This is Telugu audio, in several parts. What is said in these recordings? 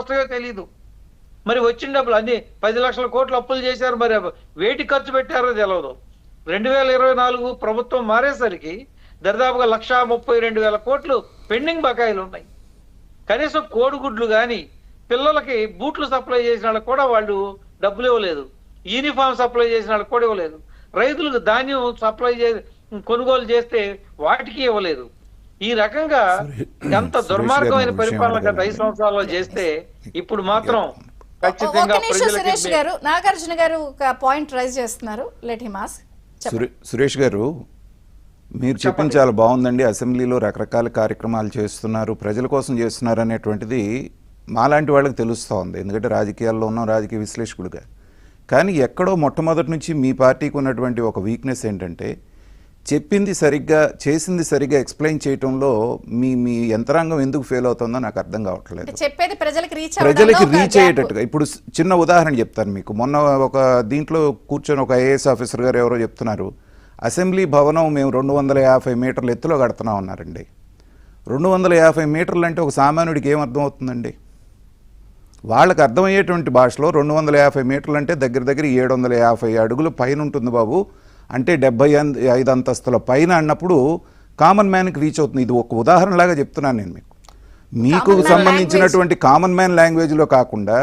వస్తాయో తెలియదు. మరి వచ్చిన డబ్బులు అన్ని 10 లక్షల కోట్లు అప్పులు చేశారు, మరి వేటి ఖర్చు పెట్టారో తెలియదు. 2024 ప్రభుత్వం మారేసరికి దరిదాపుగా 1,32,000 కోట్లు పెండింగ్ బకాయిలు ఉన్నాయి. కనీసం కోడిగుడ్లు కానీ పిల్లలకి బూట్లు సప్లై చేసిన వాళ్ళకి కూడా వాళ్ళు డబ్బులు ఇవ్వలేదు. యూనిఫామ్ సప్లై చేసిన వాళ్ళకి కూడా ఇవ్వలేదు. రైతులకు ధాన్యం సప్లై కొనుగోలు చేస్తే వాటికి ఇవ్వలేదు. ఈ రకంగా ఎంత దుర్మార్గమైన పరిపాలన గత 5 సంవత్సరాల్లో చేస్తే ఇప్పుడు మాత్రం ఖచ్చితంగా సురేష్ గారు, నాగార్జున గారు ఒక పాయింట్ రైజ్ చేస్తున్నారు. Let him ask. సురేష్ గారు, మీరు చెప్పింది చాలా బాగుందండి. అసెంబ్లీలో రకరకాల కార్యక్రమాలు చేస్తున్నారు, ప్రజల కోసం చేస్తున్నారు అనేటువంటిది మాలాంటి వాళ్ళకి తెలుస్తూ ఉంది, ఎందుకంటే రాజకీయాల్లో ఉన్నాం, రాజకీయ విశ్లేషకుడుగా. కానీ ఎక్కడో మొట్టమొదటి నుంచి మీ పార్టీకి ఉన్నటువంటి ఒక వీక్నెస్ ఏంటంటే చెప్పింది సరిగ్గా చేసింది సరిగ్గా ఎక్స్ప్లెయిన్ చేయటంలో మీ యంత్రాంగం ఎందుకు ఫెయిల్ అవుతుందో నాకు అర్థం కావట్లేదు. చెప్పేది ప్రజలకి రీచ్ అయ్యేటట్టుగా. ఇప్పుడు చిన్న ఉదాహరణ చెప్తాను మీకు. మొన్న ఒక దీంట్లో కూర్చొని ఒక ఐఏఎస్ ఆఫీసర్ గారు ఎవరో చెప్తున్నారు, అసెంబ్లీ భవనం మేము 250 మీటర్ల ఎత్తులో కడుతున్నాం అన్నారండి. 250 మీటర్లు అంటే ఒక సామాన్యుడికి ఏమర్థం అవుతుందండి? వాళ్ళకి అర్థమయ్యేటువంటి భాషలో 250 మీటర్లు అంటే దగ్గర దగ్గర 750 అడుగులు పైన ఉంటుంది బాబు, అంటే 75 అంతస్తుల పైన అన్నప్పుడు కామన్ మ్యాన్కి రీచ్ అవుతుంది. ఇది ఒక ఉదాహరణలాగా చెప్తున్నాను నేను మీకు సంబంధించినటువంటి కామన్ మ్యాన్ లాంగ్వేజ్లో కాకుండా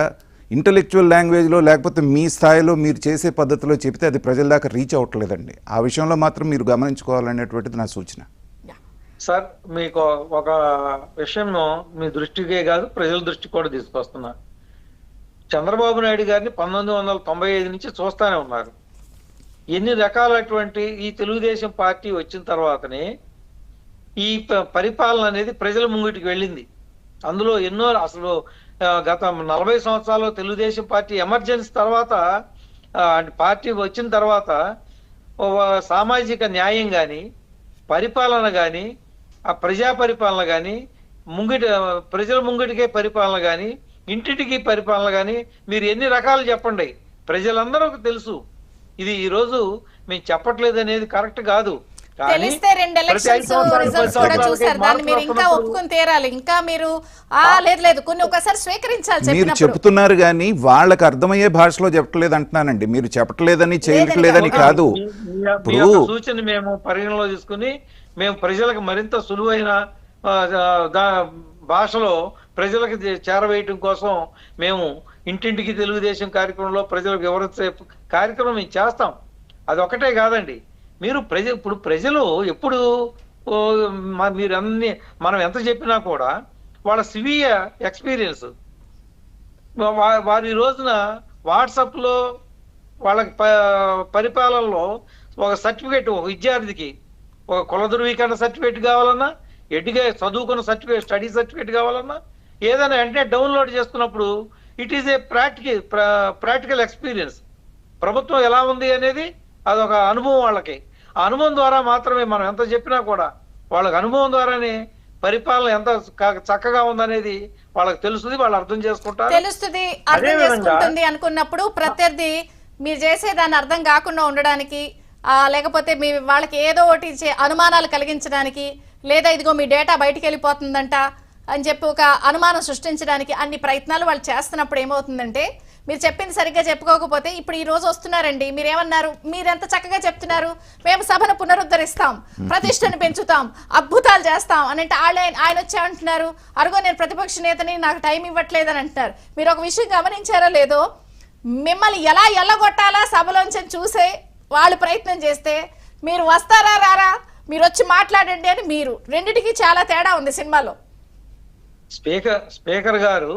ఇంటలెక్చువల్ లాంగ్వేజ్లో లేకపోతే మీ స్థాయిలో మీరు చేసే పద్ధతిలో చెప్తే అది ప్రజల దాకా రీచ్ అవ్వట్లేదండి. ఆ విషయంలో మాత్రం మీరు గమనించుకోవాలనేటువంటిది నా సూచన. సార్, మీకు ఒక విషయం మీ దృష్టికే కాదు ప్రజల దృష్టికి కూడా తీసుకొస్తున్నా. చంద్రబాబు నాయుడు గారిని 1995 నుంచి చూస్తానే ఉన్నారు. ఎన్ని రకాలటువంటి ఈ తెలుగుదేశం పార్టీ వచ్చిన తర్వాతనే ఈ పరిపాలన అనేది ప్రజల ముంగిటికి వెళ్ళింది. అందులో ఎన్నో అసలు గత 40 సంవత్సరాలు తెలుగుదేశం పార్టీ ఎమర్జెన్సీ తర్వాత పార్టీ వచ్చిన తర్వాత సామాజిక న్యాయం కానీ పరిపాలన కానీ ఆ ప్రజా పరిపాలన కానీ ప్రజల ముంగిటికే పరిపాలన కానీ ఇంటింటికి పరిపాలన కానీ మీరు ఎన్ని రకాలు చెప్పండి, ప్రజలందరూ తెలుసు. ఇది ఈ రోజు మేము చెప్పట్లేదు అనేది కరెక్ట్ కాదు. తెలిస్తే 2 ఎలక్షన్స్ రిజల్ట్స్ కూడా చూసారు, దాన్ని మీరు ఇంకా ఒప్పుకొని తీరాలి. ఇంకా మీరు లేదు కొన్ని ఒకసారి స్వీకరించాలి. మీరు చెప్తున్నారు కానీ వాళ్ళకి అర్థమయ్యే భాషలో చెప్పట్లేదు అంటున్నానండి. మీరు చెప్పట్లేదని చేయట్లేదని కాదు. సూచన మేము పరిగణలో తీసుకుని మేము ప్రజలకు మరింత సులువైన భాషలో ప్రజలకు చేరవేయటం కోసం మేము ఇంటింటికి తెలుగుదేశం కార్యక్రమంలో ప్రజలకు వివరించే కార్యక్రమం మేము చేస్తాం. అది ఒకటే కాదండి, మీరు ఇప్పుడు ప్రజలు ఎప్పుడు మీరు మనం ఎంత చెప్పినా కూడా వాళ్ళ స్వీయ ఎక్స్పీరియన్స్ వారి రోజున వాట్సాప్లో వాళ్ళకి పరిపాలనలో ఒక సర్టిఫికేట్, ఒక విద్యార్థికి ఒక కుల ధృవీకరణ సర్టిఫికేట్ కావాలన్నా, ఎడ్గా చదువుకున్న సర్టిఫికేట్, స్టడీ సర్టిఫికేట్ కావాలన్నా ఏదైనా వెంటనే డౌన్లోడ్ చేసుకున్నప్పుడు it is a practical experience. ప్రభుత్వం ఎలా ఉంది అనేది అదొక అనుభవం వాళ్ళకి. ఆ అనుభవం ద్వారా మాత్రమే మనం ఎంత చెప్పినా కూడా వాళ్ళకి అనుభవం ద్వారానే పరిపాలన ఎంత చక్కగా ఉందనేది వాళ్ళకి తెలుస్తుంది, వాళ్ళు అర్థం చేసుకుంటారు. తెలుస్తుంది, అర్థం చేసుకుంటుంది అనుకున్నప్పుడు ప్రత్యర్థి మీరు చేసేదాన్ని అర్థం కాకుండా ఉండడానికి, లేకపోతే మీ వాళ్ళకి ఏదో ఒకటి అనుమానాలు కలిగించడానికి, లేదా ఇదిగో మీ డేటా బయటికి వెళ్ళిపోతుందంట అని చెప్పి ఒక అనుమానం సృష్టించడానికి అన్ని ప్రయత్నాలు వాళ్ళు చేస్తున్నప్పుడు ఏమవుతుందంటే, మీరు చెప్పింది సరిగ్గా చెప్పుకోకపోతే ఇప్పుడు ఈ రోజు వస్తున్నారండి, మీరేమన్నారు, మీరెంత చక్కగా చెప్తున్నారు, మేము సభను పునరుద్ధరిస్తాం, ప్రతిష్టను పెంచుతాం, అద్భుతాలు చేస్తాం అని అంటే ఆయన వచ్చేమంటున్నారు, అరుగో నేను ప్రతిపక్ష నేతని, నాకు టైం ఇవ్వట్లేదని అంటున్నారు. మీరు ఒక విషయం గమనించారో లేదో, మిమ్మల్ని ఎలా ఎల్లగొట్టాలా సభలోంచి చూసే వాళ్ళు ప్రయత్నం చేస్తే మీరు వస్తారా రారా, మీరు వచ్చి మాట్లాడండి అని, మీరు రెండిటికి చాలా తేడా ఉంది సినిమాలో. స్పీకర్ గారు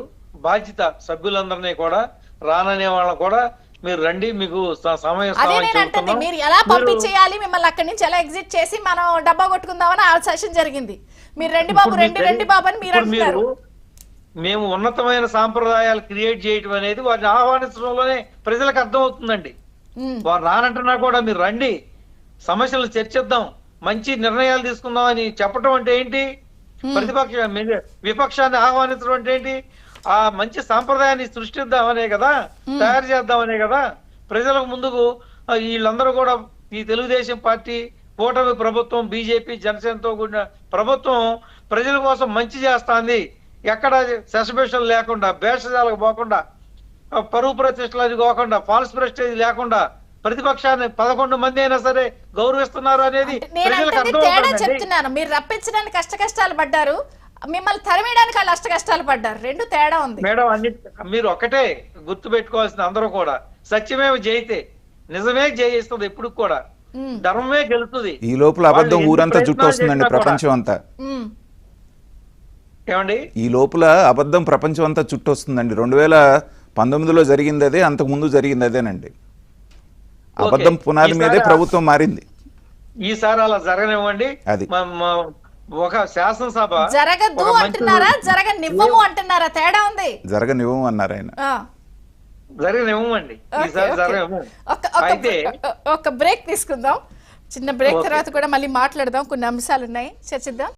బాధ్యత సభ్యులందరినీ కూడా రాననే వాళ్ళని కూడా మీరు రండి, మీకు సమయం మీరు ఎలా పంపించేయాలి, మిమ్మల్ని అక్కడి నుంచి ఎలా ఎగ్జిట్ చేసి మనం డబ్బా కొట్టుకుందామని ఆ సెషన్ జరిగింది. మీరు రండి బాబు రండి బాబు అని మీరు అంటున్నారు. మేము ఉన్నతమైన సాంప్రదాయాలు క్రియేట్ చేయటం అనేది వారిని ఆహ్వానించడంలోనే ప్రజలకు అర్థం అవుతుందండి. వారు రానంటున్నా కూడా మీరు రండి, సమస్యలు చర్చిద్దాం, మంచి నిర్ణయాలు తీసుకుందాం అని చెప్పడం అంటే ఏంటి? విపక్షాన్ని ఆహ్వానించడం అంటే ఏంటి? ఆ మంచి సాంప్రదాయాన్ని సృష్టిద్దామనే కదా, తయారు చేద్దామనే కదా ప్రజలకు ముందుకు వీళ్ళందరూ కూడా ఈ తెలుగుదేశం పార్టీ, కూటమి ప్రభుత్వం, బీజేపీ, జనసేనతో కూడిన ప్రభుత్వం ప్రజల కోసం మంచి చేస్తాంది, ఎక్కడ సస్పెన్షన్ లేకుండా, భేషజాలకు పోకుండా, పరువు ప్రతిష్టలు పోకుండా, ఫాల్స్ ప్రెస్టేజ్ లేకుండా ప్రతిపక్షాన్ని 11 మంది అయినా సరే గౌరవిస్తున్నారు అనేది ప్రజలకు నేను తేడా అర్థమవుతుందండి. చెప్తున్నాను. మీరు రప్పించడానికి కష్టాలు పడ్డారు, మిమ్మల్ని తరిమేయడానికి వాళ్ళు కష్టాలు పడ్డారు. రెండు తేడా ఉంది మేడం. అన్ని మీరు ఒకటే గుర్తు పెట్టుకోవాల్సింది అందరూ కూడా, సత్యమేవ జయితే, నిజమే జయిస్తుంది ఎప్పుడు కూడా, ధర్మమే గెలుస్తుంది. ఈ లోపల అబద్ధం వాళ్ళు ఊరంతా ఎన్ని చుట్టూ వస్తుందండి, ప్రయత్నాలు చేసినా ప్రపంచం అంతా. ఏమండి ఈ లోపల అబద్ధం ప్రపంచం అంతా చుట్టూ వస్తుందండి. 2019లో జరిగింది అదే, అంతకు ముందు జరిగింది అదేనండి. అబద్ధం పునాది మీదే ప్రభుత్వం మారింది. ఈసారి అలా జరగనివ్వండి. అది. ఒక శాసనసభ జరగదు ఒక మంచి- అంటున్నారా, జరగనివ్వము అంటున్నారా? తేడా ఉంది. జరగనివ్వం అన్నారు ఆయన. ఆ. జరగనివ్వండి, ఈసారి ఓకే, ఓకే. జరగము. అయితే ఒక బ్రేక్ తీసుకుందాం. చిన్న బ్రేక్ ఓకే. తర్వాత కూడా మళ్ళీ మాట్లాడదాం. కొన్ని అంశాలు ఉన్నాయి, చర్చిద్దాం.